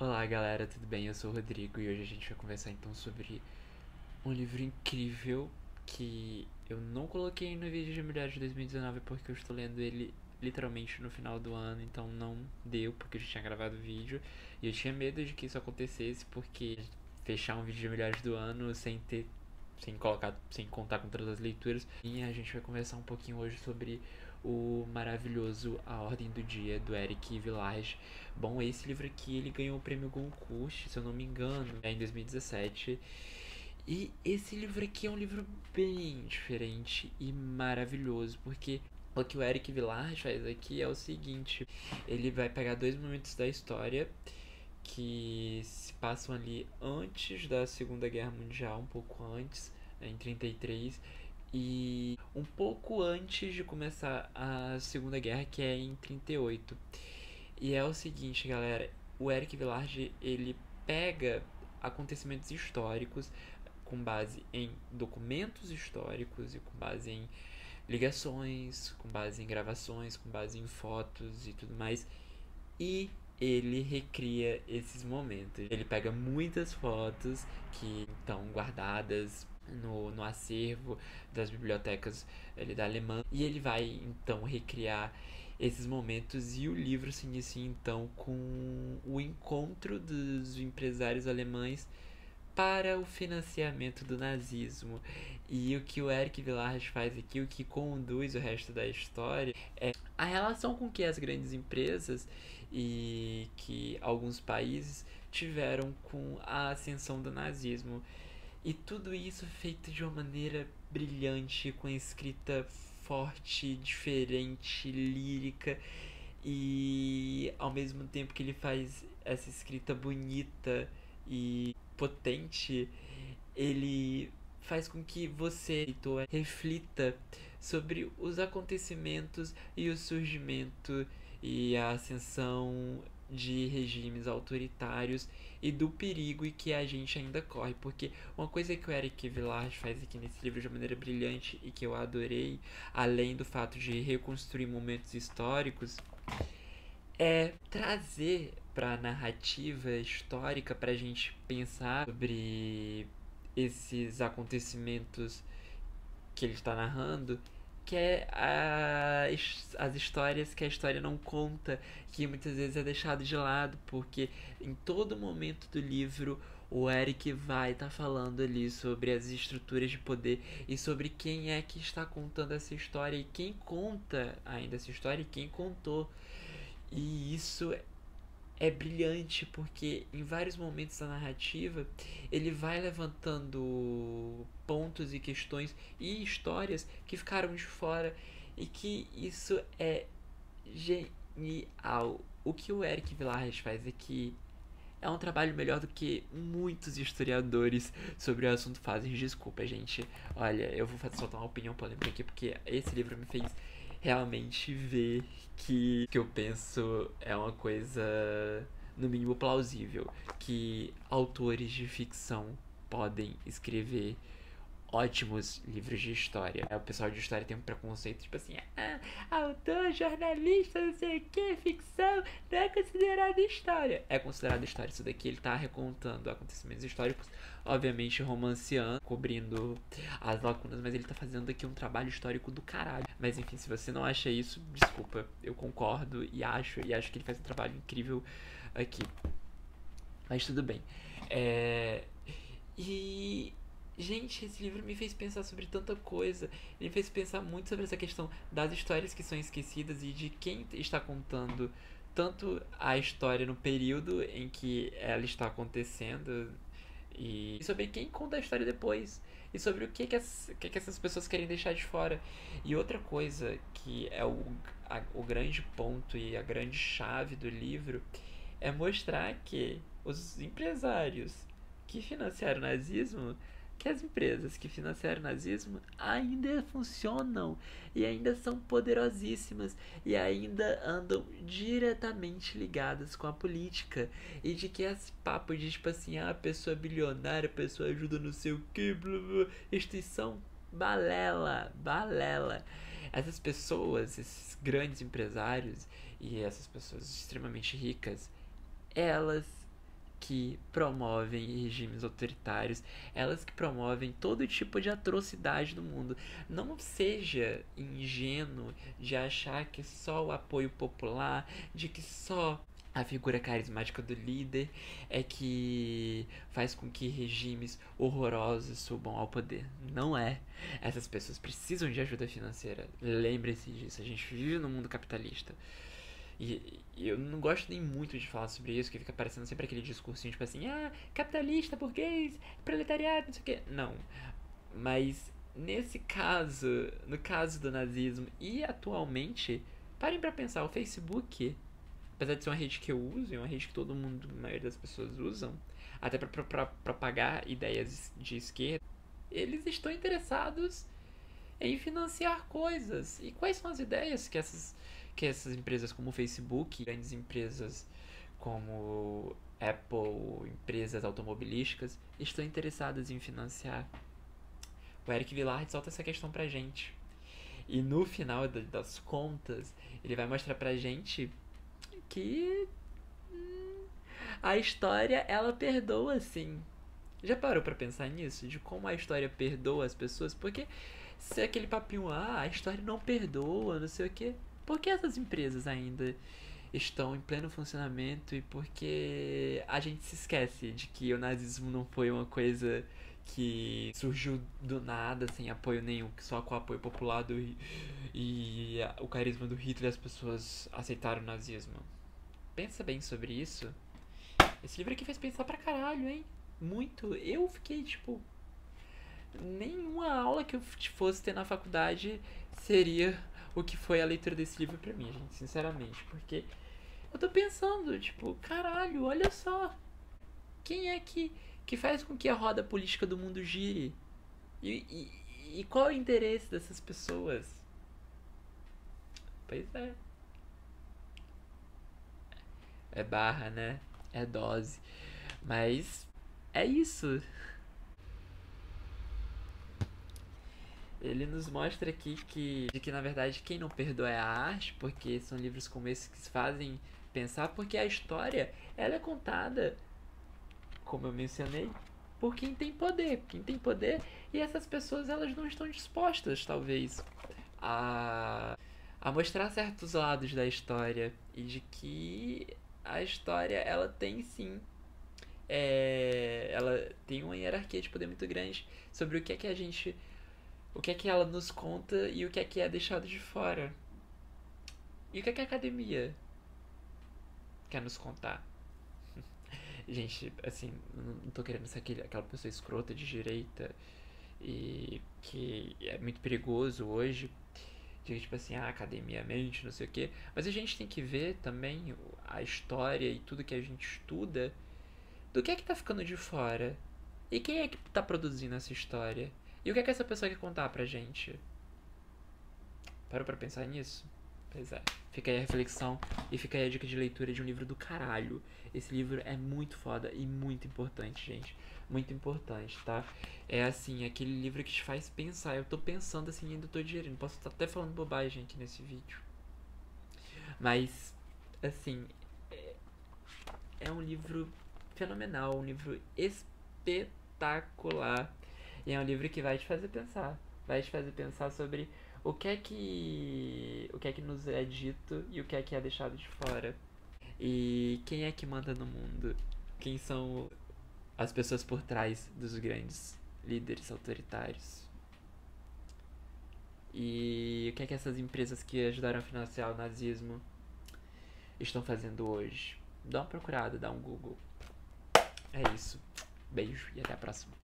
Olá galera, tudo bem? Eu sou o Rodrigo e hoje a gente vai conversar então sobre um livro incrível que eu não coloquei no vídeo de Mulheres de 2019 porque eu estou lendo ele literalmente no final do ano, então não deu porque eu já tinha gravado o vídeo e eu tinha medo de que isso acontecesse porque fechar um vídeo de Mulheres do ano sem contar com todas as leituras. E a gente vai conversar um pouquinho hoje sobre o maravilhoso A Ordem do Dia, do Eric Village. Bom, esse livro aqui, ele ganhou o prêmio Goncourt, se eu não me engano, em 2017. E esse livro aqui é um livro bem diferente e maravilhoso, porque o que o Eric Village faz aqui é o seguinte: ele vai pegar dois momentos da história que se passam ali antes da Segunda Guerra Mundial, um pouco antes, em 33, e um pouco antes de começar a Segunda Guerra, que é em 38. E é o seguinte, galera, o Eric Villard, ele pega acontecimentos históricos com base em documentos históricos e com base em ligações, com base em gravações, com base em fotos e tudo mais, e ele recria esses momentos. Ele pega muitas fotos que estão guardadas no acervo das bibliotecas da Alemanha e ele vai então recriar esses momentos, e o livro se inicia então com o encontro dos empresários alemães para o financiamento do nazismo. E o que o Eric Villard faz aqui, o que conduz o resto da história, é a relação com que as grandes empresas e que alguns países tiveram com a ascensão do nazismo. E tudo isso feito de uma maneira brilhante, com escrita forte, diferente, lírica, e ao mesmo tempo que ele faz essa escrita bonita e potente, ele faz com que você, leitor, reflita sobre os acontecimentos e o surgimento e a ascensão de regimes autoritários e do perigo e que a gente ainda corre. Porque uma coisa que o Eric Villard faz aqui nesse livro de maneira brilhante e que eu adorei, além do fato de reconstruir momentos históricos, é trazer para a narrativa histórica para a gente pensar sobre esses acontecimentos que ele está narrando, que é as histórias que a história não conta, que muitas vezes é deixado de lado, porque em todo momento do livro o Eric vai estar falando ali sobre as estruturas de poder e sobre quem é que está contando essa história e quem conta ainda essa história e quem contou. E isso é brilhante porque em vários momentos da narrativa ele vai levantando pontos e questões e histórias que ficaram de fora, e que isso é genial. O que o Eric Villard faz aqui é um trabalho melhor do que muitos historiadores sobre o assunto fazem. Desculpa, gente. Olha, eu vou soltar uma opinião polêmica aqui porque esse livro me fez realmente ver que eu penso é uma coisa no mínimo plausível, que autores de ficção podem escrever ótimos livros de história. O pessoal de história tem um preconceito, tipo assim, autor, jornalista, não sei o que, ficção, não é considerado história. É considerado história. Isso daqui ele tá recontando acontecimentos históricos, obviamente romanceando, cobrindo as lacunas, mas ele tá fazendo aqui um trabalho histórico do caralho. Mas enfim, se você não acha isso, desculpa, eu concordo e acho que ele faz um trabalho incrível aqui. Mas tudo bem. É... E gente, esse livro me fez pensar sobre tanta coisa. Ele me fez pensar muito sobre essa questão das histórias que são esquecidas e de quem está contando tanto a história no período em que ela está acontecendo e sobre quem conta a história depois e sobre o que essas pessoas querem deixar de fora. E outra coisa que é o grande ponto e a grande chave do livro é mostrar que os empresários que financiaram o nazismo, que as empresas que financiaram o nazismo ainda funcionam e ainda são poderosíssimas e ainda andam diretamente ligadas com a política, e de que esse papo de tipo assim, a pessoa é bilionária, a pessoa ajuda não sei o que, blá, blá, instituição, balela, balela. Essas pessoas, esses grandes empresários e essas pessoas extremamente ricas, elas que promovem regimes autoritários, elas que promovem todo tipo de atrocidade do mundo. Não seja ingênuo de achar que só o apoio popular, de que só a figura carismática do líder é que faz com que regimes horrorosos subam ao poder. Não é. Essas pessoas precisam de ajuda financeira. Lembre-se disso. A gente vive num mundo capitalista. E eu não gosto nem muito de falar sobre isso, que fica parecendo sempre aquele discursinho, tipo assim, capitalista, burguês, proletariado, não sei o quê. Não. Mas nesse caso, no caso do nazismo e atualmente, parem pra pensar, o Facebook, apesar de ser uma rede que eu uso, e uma rede que todo mundo, a maioria das pessoas usam, até pra propagar ideias de esquerda, eles estão interessados em financiar coisas. E quais são as ideias que essas empresas como o Facebook, grandes empresas como Apple, empresas automobilísticas, estão interessadas em financiar? O Eric Villard solta essa questão pra gente. E no final das contas, ele vai mostrar pra gente que a história, ela perdoa sim. Já parou pra pensar nisso? De como a história perdoa as pessoas? Porque se é aquele papinho, a história não perdoa, não sei o quê. Por que essas empresas ainda estão em pleno funcionamento e porque a gente se esquece de que o nazismo não foi uma coisa que surgiu do nada, sem apoio nenhum, só com o apoio popular e o carisma do Hitler as pessoas aceitaram o nazismo. Pensa bem sobre isso. Esse livro aqui fez pensar pra caralho, hein? Muito. Eu fiquei, tipo, nenhuma aula que eu fosse ter na faculdade seria o que foi a leitura desse livro pra mim, gente, sinceramente. Porque eu tô pensando, tipo, caralho, olha só. Quem é que faz com que a roda política do mundo gire? E qual é o interesse dessas pessoas? Pois é. É barra, né? É dose. Mas é isso. Ele nos mostra aqui de que na verdade quem não perdoa é a arte, porque são livros como esse que se fazem pensar, porque a história ela é contada, como eu mencionei, por quem tem poder. Quem tem poder, e essas pessoas elas não estão dispostas, talvez, a, a mostrar certos lados da história e de que a história ela tem sim. Ela tem uma hierarquia de poder muito grande sobre o que é que a gente o que é que ela nos conta e o que é deixado de fora. E o que é que a academia quer nos contar? Gente, assim, não tô querendo ser aquela pessoa escrota de direita e que é muito perigoso hoje. De tipo assim, a academia mente, não sei o quê. Mas a gente tem que ver também a história e tudo que a gente estuda do que é que tá ficando de fora. E quem é que tá produzindo essa história? E o que é que essa pessoa quer contar pra gente? Parou pra pensar nisso? Pois é. Fica aí a reflexão e fica aí a dica de leitura de um livro do caralho. Esse livro é muito foda e muito importante, gente. Muito importante, tá? É assim, aquele livro que te faz pensar. Eu tô pensando assim, ainda tô digerindo. Posso estar até falando bobagem aqui nesse vídeo. Mas, assim, é um livro fenomenal, um livro espetacular. E é um livro que vai te fazer pensar. Vai te fazer pensar sobre o que é que nos é dito e o que é deixado de fora. E quem é que manda no mundo? Quem são as pessoas por trás dos grandes líderes autoritários? E o que é que essas empresas que ajudaram a financiar o nazismo estão fazendo hoje? Dá uma procurada, dá um Google. É isso. Beijo e até a próxima.